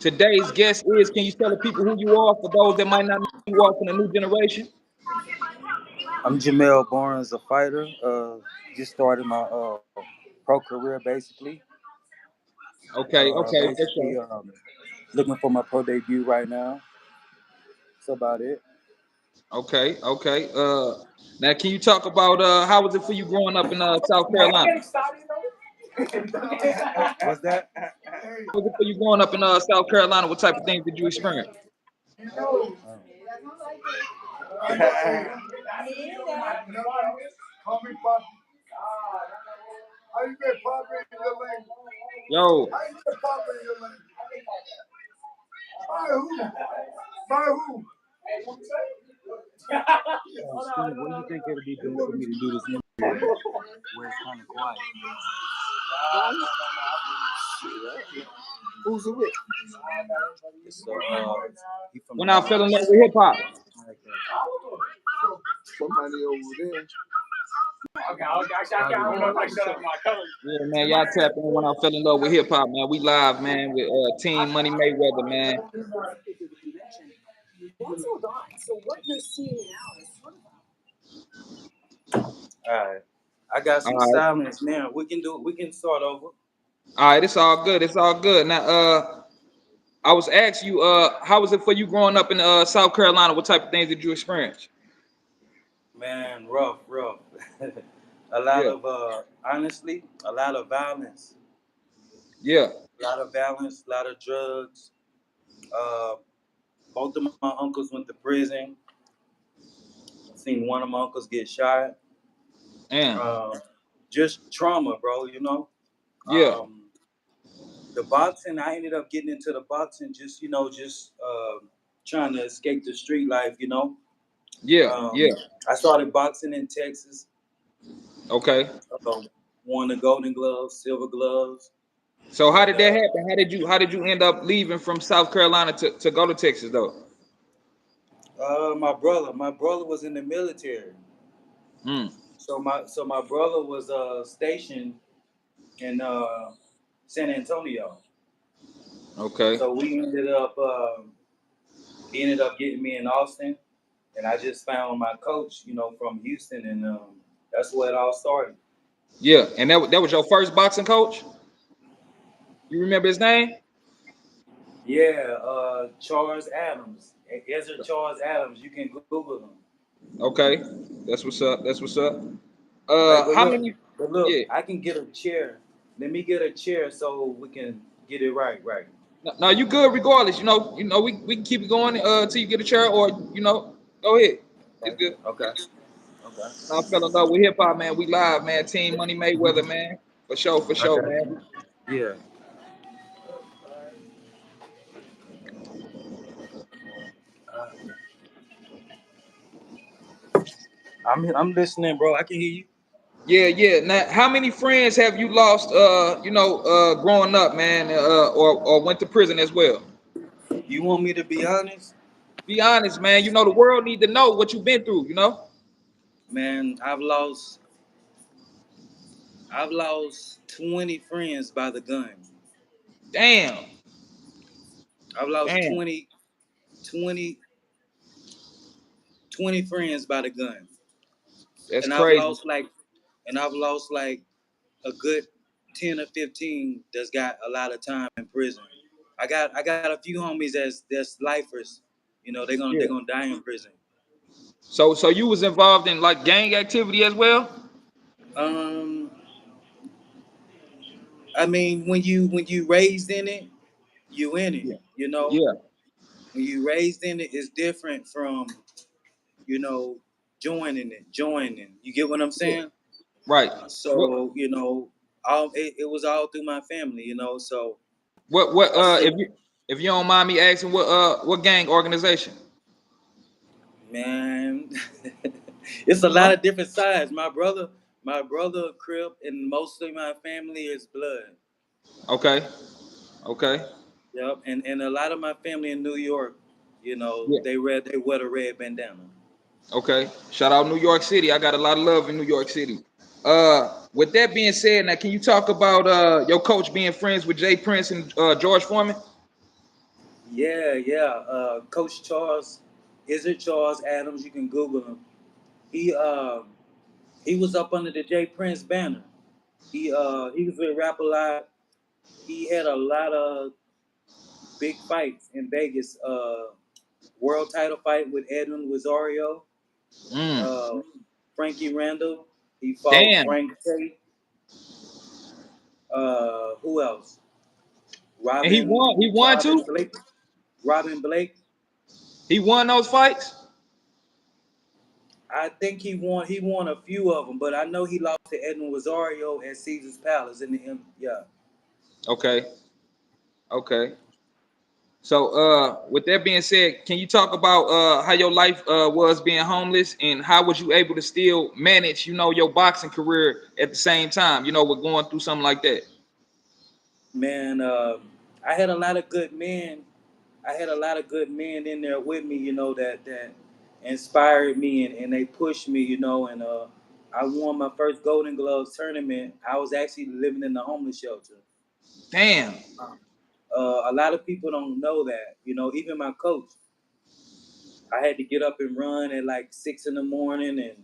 Today's guest is, can you tell the people who you are for those that might not know who you are from the new generation? I'm Jermal, born as a fighter. Just started my pro career basically. Okay, okay, for Basically, sure. looking for my pro debut right now. That's about it. Okay, okay. Now can you talk about how was it for you growing up in South Carolina? What's that? How was it for you growing up in South Carolina? What type of things did you experience? Yo, Steve, what do you think it'll be doing for me to do this interview where it's kind of quiet? Who's it with? It's, he from the when I fell in love with hip hop. like somebody over there. Yeah, man, y'all tap in when I fell in love with hip hop, man. We live, man, with Team Money Mayweather, man. All right. I got All some right, silence now. We can do. We can start over. all right, it's all good. It's all good. Now, I was asking you, how was it for you growing up in South Carolina? What type of things did you experience? Man, rough. A lot Yeah, of honestly, a lot of violence. yeah, A lot of violence, a lot of drugs. Uh, both of my uncles went to prison. I seen one of my uncles get shot. and Uh, just trauma, bro. yeah, Um, the boxing. I ended up getting into the boxing just trying to escape the street life. yeah, Um, yeah. I started boxing in Texas. Okay. Uh, Won the Golden Gloves, Silver Gloves, So how and did that happen? How did you end up leaving from South Carolina to go to Texas though? my brother was in the military. Mm, So my brother was stationed in San Antonio. okay. So he ended up getting me in Austin, and I just found my coach, from Houston, and that's where it all started. Yeah, and that was your first boxing coach. You remember his name? Yeah, Charles Adams, Ezra Charles Adams. You can Google him. Okay, that's what's up. That's what's up. Hey, but How look, many? but look, Yeah. I can get a chair. Let me get a chair so we can get it right, right. No, you good regardless. We can keep it going till you get a chair, or go ahead. It's Okay, good. okay, okay, I fell in love with hip hop, man. We live, man. Team Money Mayweather, man. For sure, okay. man. Yeah. I'm listening, bro. I can hear you. Yeah, yeah. Now, how many friends have you lost? Growing up, man, or went to prison as well. You want me to be honest? Be honest, man. The world need to know what you've been through. Man, I've lost 20 friends by the gun. Damn, I've lost damn. 20, 20 friends by the gun. That's And I've crazy. lost like and I've lost like a good 10 or 15 that's got a lot of time in prison. I got a few homies that's lifers. They're Yeah. gonna die in prison. So you was involved in like gang activity as well? Um, I mean, when you raised in it, you in it. Yeah. You know, Yeah. when you raised in it, it's different from you know joining. You get what I'm Yeah. saying? Right. What So it was all through my family. So what I if still, you don't mind me asking what gang organization? man, it's a lot of different sides. My brother Crip, and most of my family is blood. Okay. Okay. Yep, and a lot of my family in New York, Yeah. they wear the red bandana. Okay. Shout out New York City. I got a lot of love in New York City. With that being said, now can you talk about your coach being friends with Jay Prince and George Foreman? Yeah, yeah. Coach Charles, is it Charles Adams? You can Google him. He he was up under the J Prince banner. He was with Rap a Lot. He had a lot of big fights in Vegas. World title fight with Edwin Rosario, Mm. uh, Frankie Randall. He fought Damn. Frank Tate. Who else? And he Robin won. He won Robin too. Blake. Robin Blake. He won those fights. I think he won a few of them, but I know he lost to Edwin Rosario at Caesar's Palace in the yeah. Okay. Okay. So, with that being said, can you talk about how your life was being homeless, and how was you able to still manage, your boxing career at the same time, with going through something like that? Man, I had a lot of good men. I had a lot of good men in there with me, that inspired me and they pushed me, and I won my first Golden Gloves tournament. I was actually living in the homeless shelter. Damn. A lot of people don't know that, even my coach. I had to get up and run at like 6 in the morning, and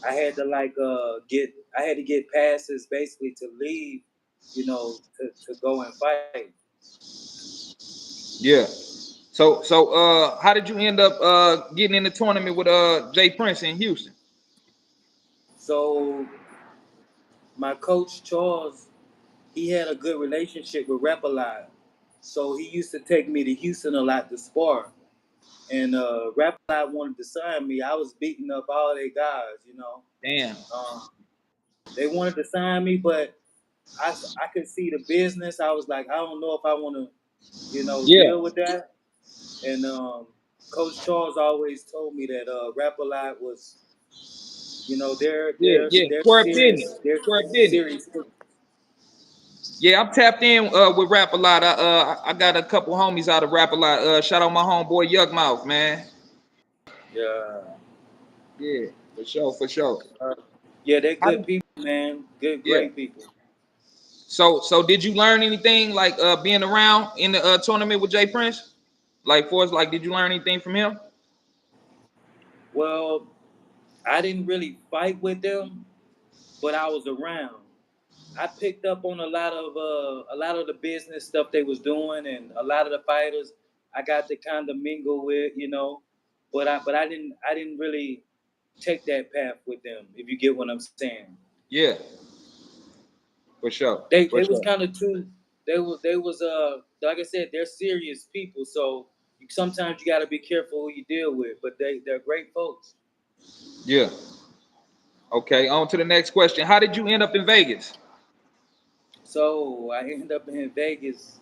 I had to I had to get passes basically to leave, to go and fight. Yeah. So, how did you end up getting in the tournament with Jay Prince in Houston? So my coach Charles, he had a good relationship with Rap a Lot. So he used to take me to Houston a lot to spar. And Rap a Lot wanted to sign me. I was beating up all their guys, Damn. They wanted to sign me, but I could see the business. I was like, I don't know if I want to, Yeah. deal with that. And Coach Charles always told me that Rap a Lot was, Yeah. Yeah. Square business. they're Square business. serious. Yeah, I'm tapped in with Rap a Lot. I got a couple homies out of Rap a Lot. Shout out my homeboy Yuck Mouth, man. Yeah. Yeah, for sure, for sure. Uh, yeah, they're How good people, man. Good, Yeah. great people. So did you learn anything like being around in the tournament with Jay Prince? Like for us, like did you learn anything from him? Well, I didn't really fight with them, but I was around. I picked up on a lot of the business stuff they was doing, and a lot of the fighters I got to kind of mingle with, but I didn't really take that path with them. If you get what I'm saying, Yeah, for sure, for they was sure. kind of too. They was like I said, they're serious people, so sometimes you got to be careful who you deal with. But they're great folks. Yeah. Okay, on to the next question. How did you end up in Vegas? So I ended up in Vegas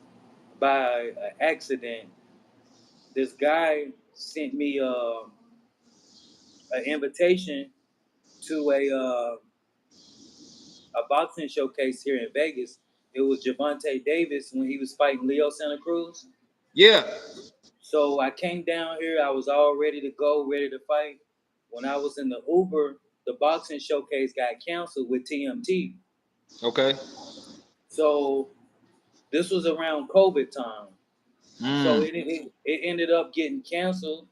by accident. This guy sent me an invitation to a boxing showcase here in Vegas. It was Javante Davis when he was fighting Leo Santa Cruz. Yeah. So I came down here. I was all ready to go, ready to fight. When I was in the Uber, the boxing showcase got canceled with TMT. Okay. So this was around COVID time. So Mm. it ended up getting canceled,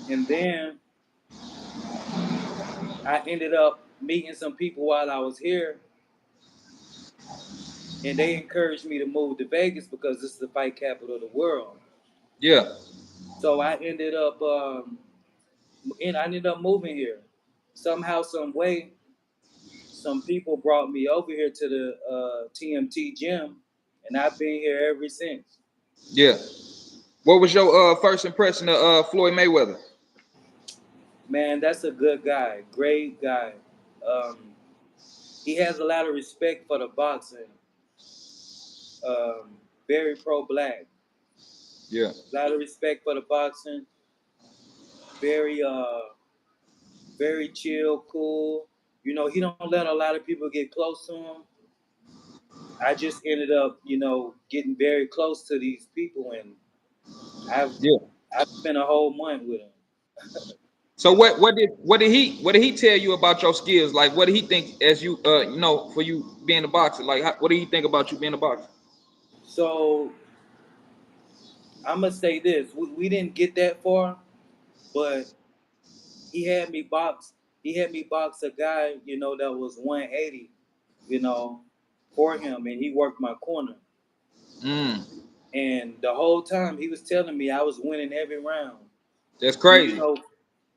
and then I ended up meeting some people while I was here, and they encouraged me to move to Vegas because this is the fight capital of the world. Yeah. So I ended up moving here. Somehow, some way, some people brought me over here to the TMT gym, and I've been here ever since. Yeah. What was your first impression of Floyd Mayweather? Man, that's a good guy, great guy. Um, he has a lot of respect for the boxing. Um, very pro-black. Yeah. A lot of respect for the boxing. Very very chill, cool. He don't let a lot of people get close to him. I just ended up, getting very close to these people, and I've Yeah. I've spent a whole month with him. So what did he tell you about your skills? Like what did he think as you for you being a boxer? Like what did he think about you being a boxer? So I'm gonna say this: we didn't get that far, but he had me box. He had me box a guy, that was 180, you know, for him, and he worked my corner. Mm, And the whole time he was telling me I was winning every round. that's And you crazy. know,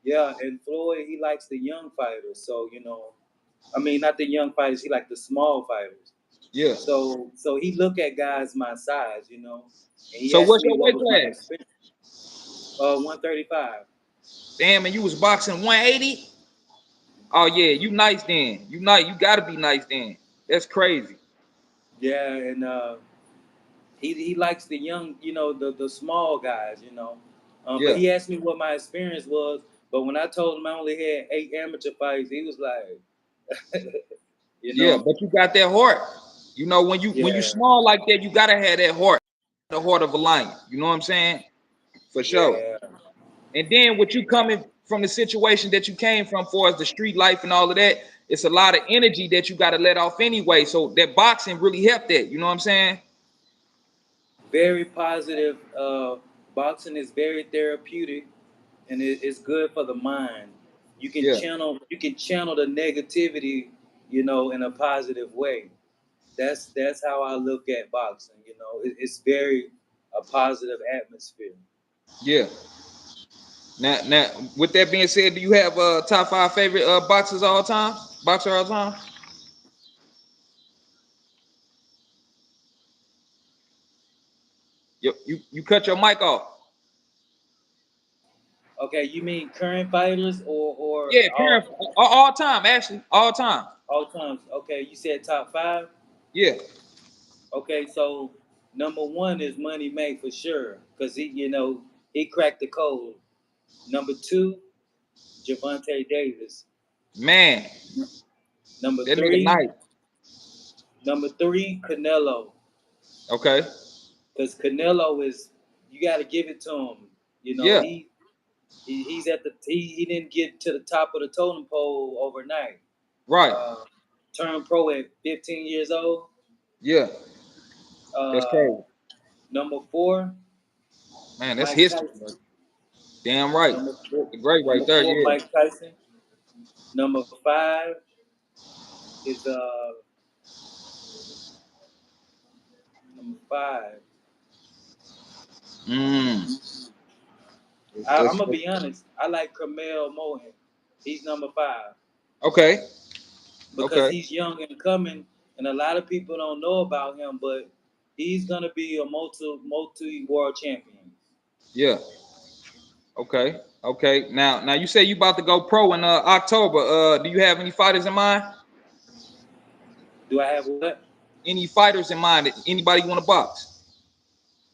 yeah, and Floyd, he likes the young fighters. So, I mean, not the young fighters, he likes the small fighters. Yeah. So he look at guys my size, and he So asked what's me your what weight was my class? experience. 135. Damn, and you was boxing 180? Oh yeah, you nice then. You gotta be nice then. That's crazy. Yeah, and he likes the young, the small guys, but Yeah. he asked me what my experience was. But when I told him I only had 8 amateur fights, he was like, you Yeah, know, but you got that heart. You know, when you yeah, small like that, you gotta have that heart, the heart of a lion. You know what I'm saying? For sure. yeah, And then with you coming from the situation that you came from, for as the street life and all of that, it's a lot of energy that you got to let off anyway. So that boxing really helped that. You know what I'm saying? very positive. Boxing is very therapeutic, and it's good for the mind. Yeah, You can channel the negativity, in a positive way. That's how I look at boxing. It's very a positive atmosphere. yeah. Now, with that being said, do you have top five favorite boxers all time? Boxer all time? You cut your mic off. Okay, you mean current fighters or Yeah, current all time actually, all time. all times? Okay, you said top five. Yeah, Okay, so number one is Money May for sure, cause he cracked the code. Number two, Javante Davis. man, Number that nigga three, nice. Canelo, Okay, cause Canelo is you got to give it to him. yeah, He's at he didn't get to the top of the totem pole overnight. right. Uh, Turned pro at 15 years old. Yeah, that's Uh, crazy. Number four, Man, that's Mike history. Tyson. Damn right. Number four, The great right number there. four, Yeah. Mike Tyson. Number five is number five. Mm. I'm That's, gonna be honest. I like Kamel Mohan. He's number five okay. because Okay. he's young and coming, and a lot of people don't know about him. But he's gonna be a multi world champion. Yeah. Okay. Okay. Now you say you about to go pro in October. Do you have any fighters in mind? Do I have what? Any fighters in mind? Anybody you want to box?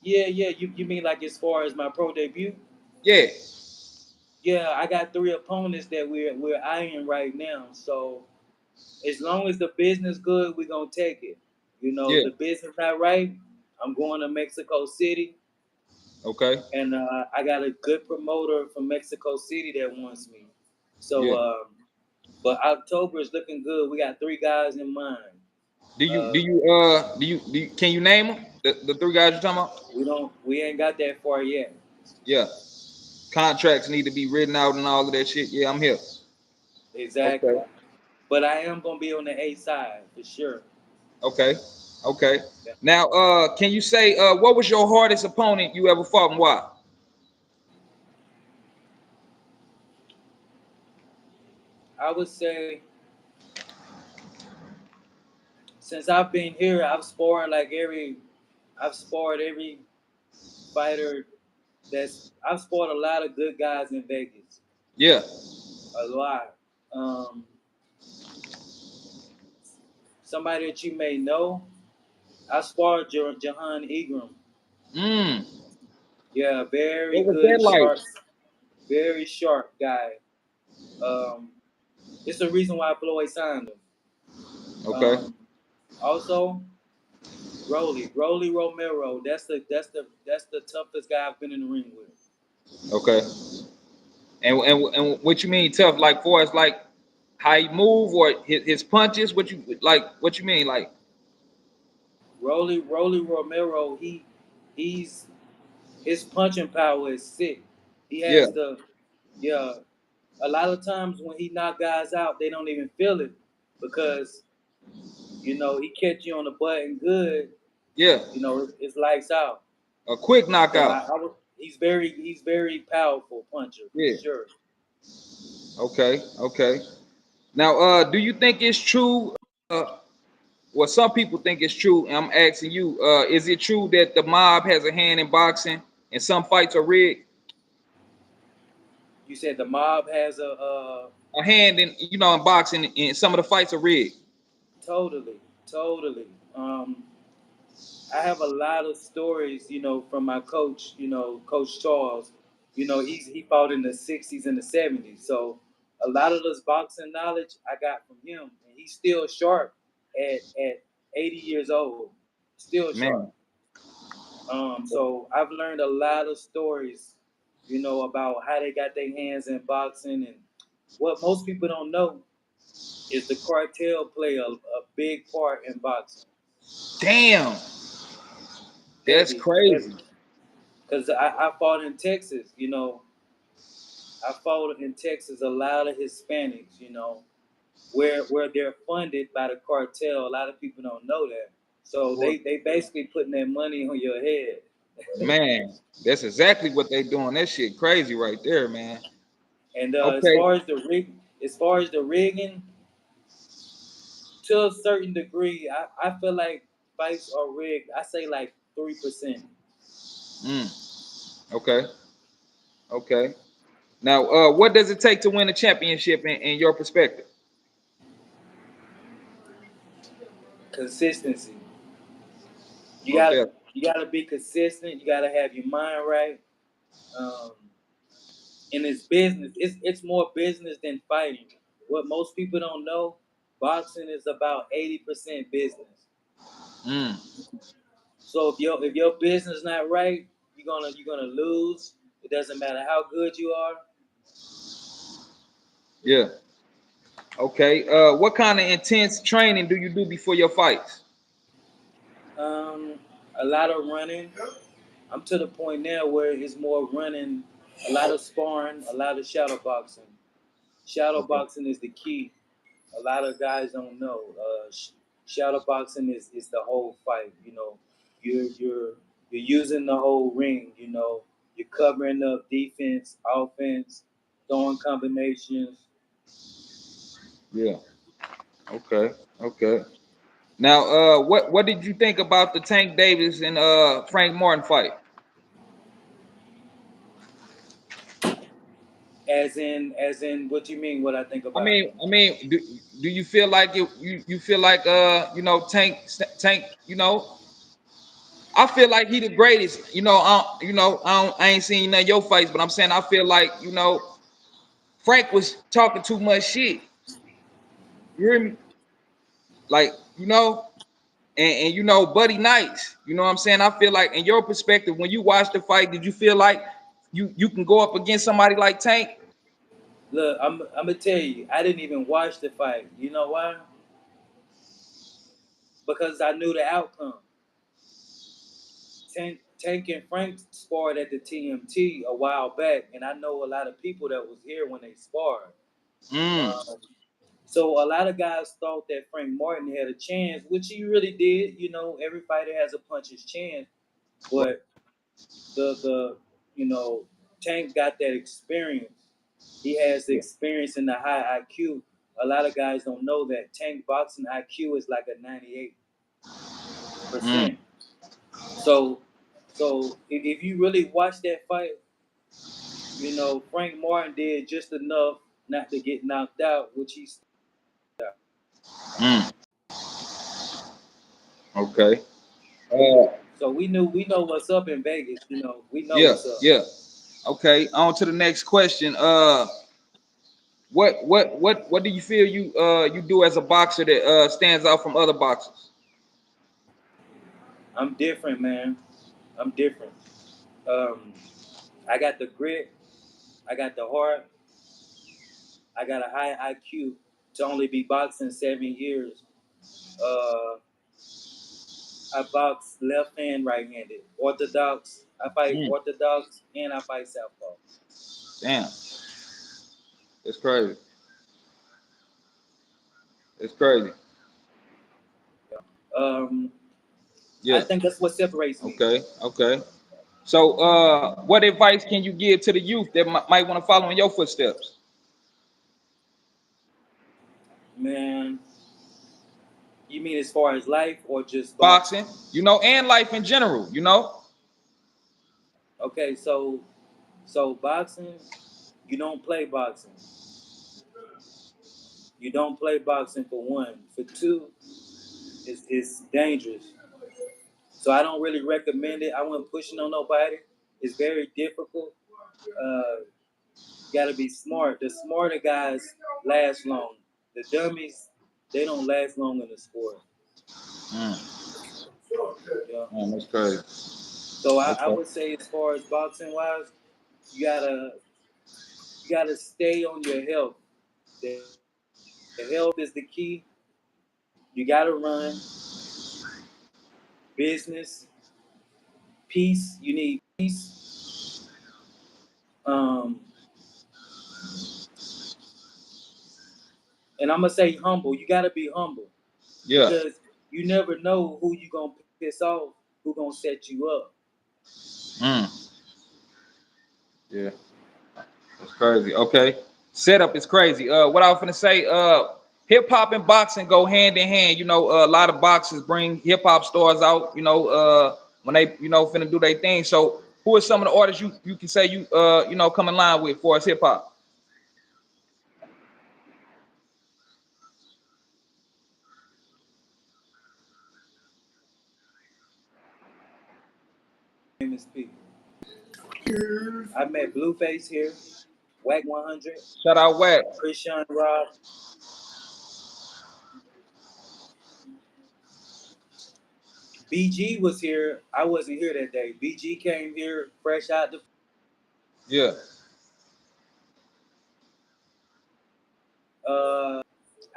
Yeah, yeah. You mean like as far as my pro debut? Yeah. Yeah, I got three opponents that we're eyeing right now. So as long as the business good, we're gonna take it. Yeah. The business not right, I'm going to Mexico City, Okay. and I got a good promoter from Mexico City that wants me. So, Yeah. but October is looking good. We got three guys in mind. Do you do Uh, you can you name them? The three guys you're talking about? we ain't got that far yet. Yeah. Contracts need to be written out and all of that shit. Yeah, I'm here. Exactly. Okay. But I am gonna be on the A side for sure. Okay. Okay. Yeah. Now, can you say what was your hardest opponent you ever fought and why? I would say since I've been here, I've sparred every fighter I've sparred a lot of good guys in Vegas. Yeah. A lot. Um, Somebody that you may know, I sparred Jahan Ingram. Mm. Yeah, very What was good, that like? sharp, very sharp guy. Um, it's the reason why Floyd signed him. Okay. Um, Also, Rolly Romero. That's the toughest guy I've been in the ring with. Okay. And what you mean tough? Like for us, like how he move or his punches? What you like? What you mean? Like Rolly Romero. He's his punching power is sick. He Yeah, has the yeah. A lot of times when he knock guys out, they don't even feel it because he catch you on the button good. yeah. It's lights out. A quick So knockout. I was he's very powerful puncher for Yeah. sure. Okay. Okay. Now, do you think it's true? Well, some people think it's true, and I'm asking you: is it true that the mob has a hand in boxing, and some fights are rigged? You said the mob has A hand in, in boxing, and some of the fights are rigged. totally. I have a lot of stories, from my coach, Coach Charles. He fought in the '60s and the '70s, so a lot of this boxing knowledge I got from him, and he's still sharp at 80 years old, still sharp. Man, So I've learned a lot of stories, about how they got their hands in boxing, and what most people don't know is the cartel play a big part in boxing. damn, that's Heavy, crazy. heavy. Because I fought in Texas, I fought in Texas a lot of Hispanics, where they're funded by the cartel. A lot of people don't know that. So Boy, they basically putting their money on your head. man, that's exactly what they doing. That shit crazy right there, man. And Okay, as far as the rigging, to a certain degree, I feel like fights are rigged. I say like 3%. okay, okay. Now, what does it take to win a championship in your perspective? Consistency. You got Okay, you got to be consistent. You got to have your mind right. Um, and it's business. It's more business than fighting. What most people don't know, boxing is about 80% business. mm, So if your business not right, you're gonna lose. It doesn't matter how good you are. yeah. Okay. What kind of intense training do you do before your fights? Um, a lot of running. I'm to the point now where it's more running, a lot of sparring, a lot of shadow boxing. Shadow Okay. boxing is the key. A lot of guys don't know. Shadow boxing is the whole fight. You're using the whole ring. You're covering up defense, offense, throwing combinations. Yeah. Okay. Okay. Now, what did you think about the Tank Davis and Frank Martin fight? As in, what do you mean? What I think about it? Do you feel like you feel like Tank. I feel like he the greatest. I ain't seen none of your fights, but I'm saying I feel like Frank was talking too much shit. You hear me? Like and Buddy Nice. You know what I'm saying? I feel like in your perspective, when you watch the fight, did you feel like you can go up against somebody like Tank? Look, I'm gonna tell you, I didn't even watch the fight. You know why? Because I knew the outcome. Tank and Frank sparred at the TMT a while back, and I know a lot of people that was here when they sparred. Mm, Um, so a lot of guys thought that Frank Martin had a chance, which he really did. Every fighter has a puncher's chance, but the Tank got that experience. He has the yeah. experience in the high IQ. A lot of guys don't know that Tank boxing IQ is like a 98%. Mm, So if you really watch that fight, Frank Martin did just enough not to get knocked out, which he's out. mm. Okay. Uh, So we know what's up in Vegas. We know yeah, what's up. yeah. Okay. On to the next question. What do you feel you do as a boxer that stands out from other boxers? I'm different, man. I'm different. Um, I got the grit. I got the heart. I got a high IQ to only be boxing 7 years. Uh, I box left hand, right handed, orthodox. I fight Mm. orthodox and I fight southpaw. Damn, it's crazy. It's crazy. Um, I Yeah. think that's what separates me. Okay. Okay. So, what advice can you give to the youth that might want to follow in your footsteps? Man, you mean as far as life or just boxing? Boxing, and life in general. Okay, so boxing, you don't play boxing. You don't play boxing for one. For two, it's dangerous. So I don't really recommend it. I wasn't pushing on nobody. It's very difficult. Got to be smart. The smarter guys last long. The dummies, they don't last long in the sport. Mm. Yeah. Man, that's crazy. So I Okay. would say as far as boxing wise, you gotta you gotta stay on your health. The health is the key. You gotta run business, peace. You need peace. Um, and I'm gonna say humble. You gotta be humble Yeah. because you never know who you gonna piss off, who gonna set you up. Mm. Yeah. That's crazy. Okay. Setup is crazy. What I was gonna say, hip hop and boxing go hand in hand. A lot of boxers bring hip hop stars out, when they, finna do their thing. So who are some of the artists you can say you come in line with for us hip hop? Famous people. I met Blueface here, Whack 100, Shout out Wack. Christian Rob, BG was here. I wasn't here that day. BG came here fresh out the. Yeah.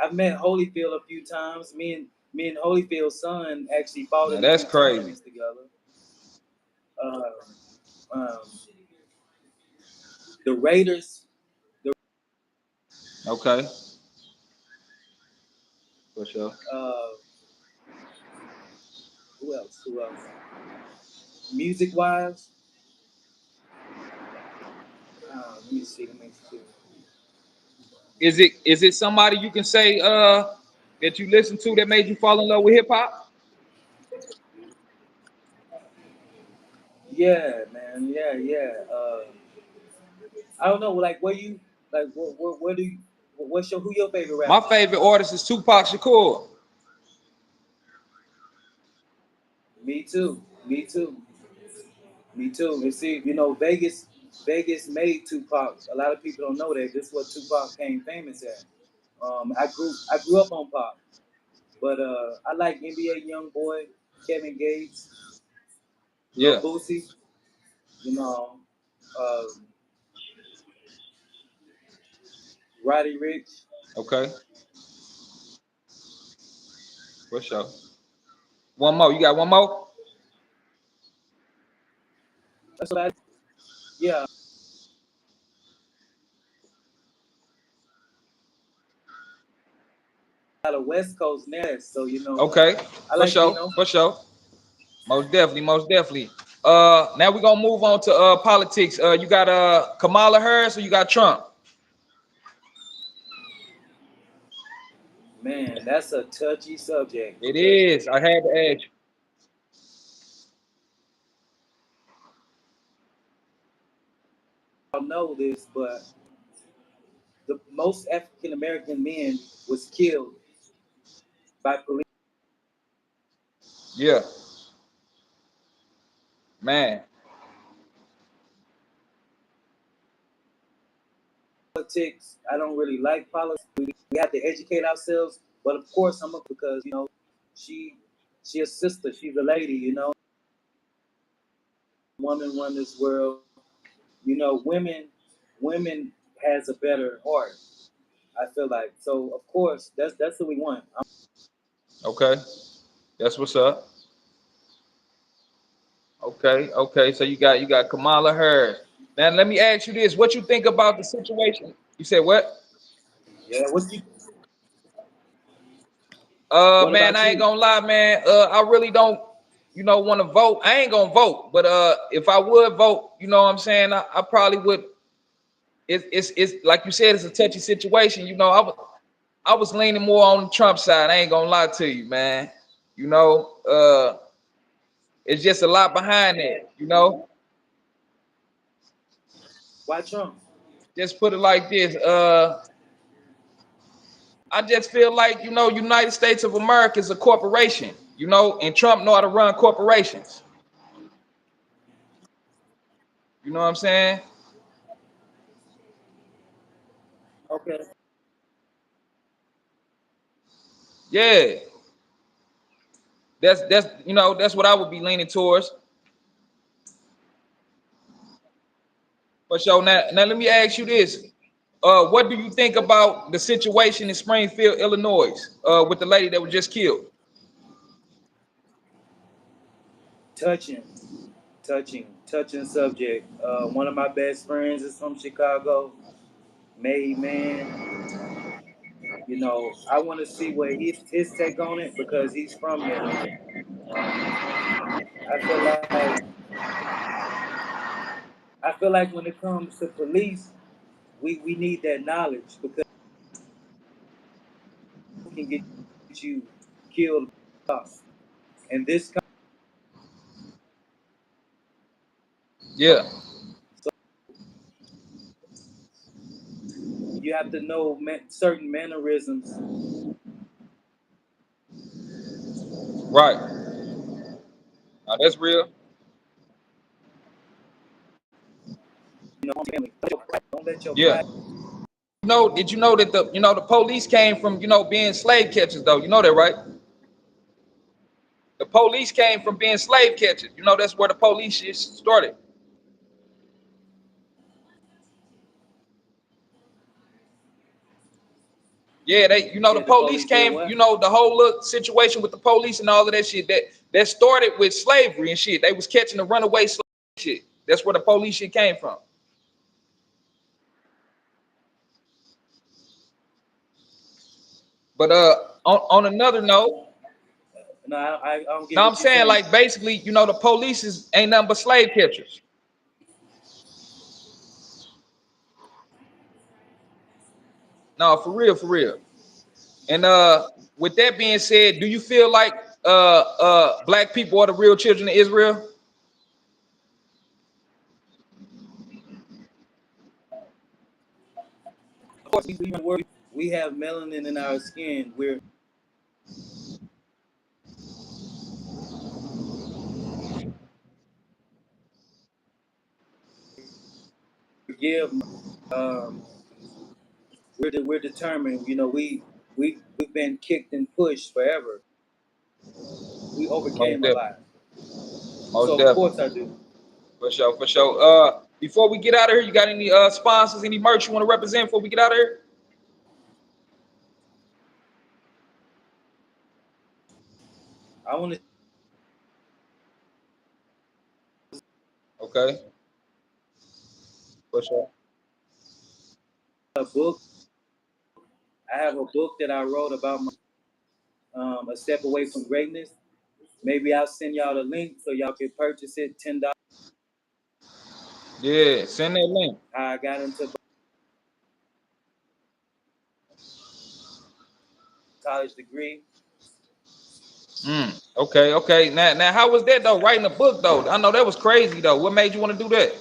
I've met Holyfield a few times. Me and Holyfield's son actually fought Now in a that's few crazy. tournaments together. Uh, um, the Raiders. Okay. For sure. Uh, who else? Who else? Music wise, let me see. Let me see. Is it somebody you can say that you listen to that made you fall in love with hip hop? Yeah, man. Yeah, yeah. I don't know. Like, where you like? Where do you? What's your who your favorite My rapper? favorite artist is Tupac Shakur. Me too. Me too. Me too. And see, Vegas made Tupac. A lot of people don't know that. This is what Tupac came famous at. I grew up on pop, but I like NBA YoungBoy, Kevin Gates, Lil Yeah. Boosie, you know, um, Roddy Rich. Okay. For sure. One more. You got one more? That's what I. Yeah, a lot of West Coast nest. So Okay. I For like sure. For sure. Most definitely. Most definitely. Now we're gonna move on to politics. You got Kamala Harris or you got Trump? man, that's a touchy subject It because is. I had to ask you. I know this, but the most African American men was killed by police. Yeah. Man. Politics. I don't really like politics. We have to educate ourselves, but of course I'm a because she she a sister. She's a lady. Woman run this world. Women has a better heart. I feel like so. Of course, that's what we want. Okay. That's what's up. Okay. So you got Kamala Harris. Now let me ask you this: what you think about the situation? You said what? Yeah. What Man, about I ain't you? gonna lie, man. I really don't, want to vote. I ain't gonna vote, but if I would vote, you know what I'm saying, I probably would. It's like you said, it's a touchy situation. I was leaning more on the Trump side. I ain't gonna lie to you, man. You know, it's just a lot behind that. Why Trump? Just put it like this. I just feel like United States of America is a corporation. And Trump know how to run corporations. You know what I'm saying? Okay. Yeah, that's what I would be leaning towards. But so now let me ask you this: what do you think about the situation in Springfield, Illinois, with the lady that was just killed? Touching, touching subject. One of my best friends is from Chicago. Made man. I want to see what his take on it because he's from there. I feel like I feel like when it comes to police, we need that knowledge because it can get you killed. And this Yeah, so you have to know certain mannerisms. right. Now that's real. Don't let your Yeah. pride. Did you know that the police came from being slave catchers though? You know that, right? The police came from being slave catchers. That's where the police shit started. Yeah, the Yeah, the police police did came, what? the whole look situation with the police and all of that shit that started with slavery and shit. They was catching the runaway slave shit. That's where the police shit came from. But on another note, No, I don't get now I'm what you're saying saying. like basically, the police ain't nothing but slave catchers. No, for real, for real. And with that being said, do you feel like black people are the real children of Israel? Of course, we have melanin in our skin. We're give. Um, we're determined. We've been kicked and pushed forever. We Most overcame a definitely. lot. Most So of course definitely. I do. For sure, for sure. Before we get out of here, you got any sponsors, any merch you want to represent before we get out of here? I want to Okay, for sure. a book. I have a book that I wrote about a step away from greatness. Maybe I'll send y'all the link so y'all can purchase it. $10. Yeah, send that link. How I got into college degree. Okay. Now, how was that though? Writing a book though, I know that was crazy though. What made you want to do that?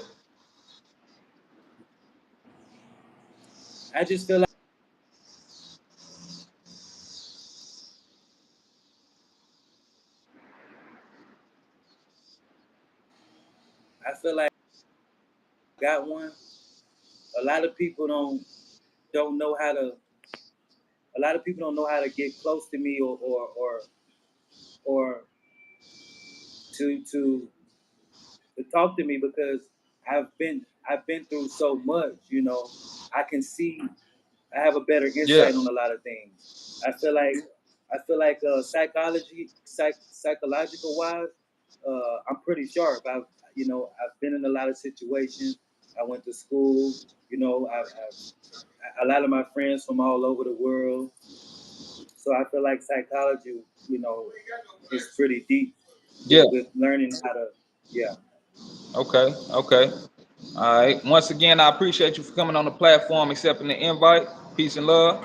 I just feel like I got one. A lot of people don't know how to. A lot of people don't know how to get close to me or to talk to me because I've been through so much. I can see. I have a better Yeah, insight on a lot of things. I feel like psychological wise. I'm pretty sharp. I've been in a lot of situations. I went to school. A lot of my friends from all over the world. So I feel like psychology, is pretty deep Yeah. with learning how to, yeah. Okay. Okay. All right. Once again, I appreciate you for coming on the platform, accepting the invite. Peace and love.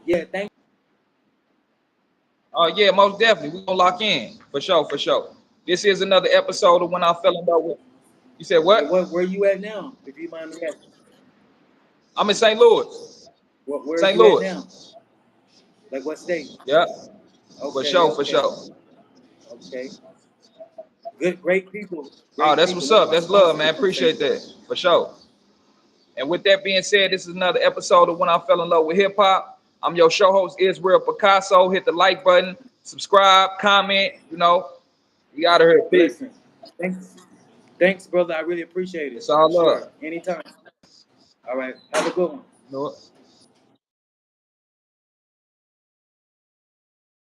Yeah, thank Oh yeah, most definitely. We gonna lock in for sure, for sure. This is another episode of When I Fell in Love with. You said you. what? Where you at now? If you mind me asking. I'm in St. Louis. Where St. you at Louis. now? Like what state? Yeah, for Okay, sure, for okay, sure. okay. Good, great people, Oh, great that's people. what's One of up. my That's love, sponsors man. is from St. Appreciate that. Louis. For sure. And with that being said, this is another episode of When I Fell in Love with Hip Hop. I'm your show host, Israel Picasso. Hit the like button, subscribe, comment. We out of here. Peace. Listen, thanks, thanks, brother. I really appreciate it. It's all For sure. love. Anytime. All right. Have a good one. You know what?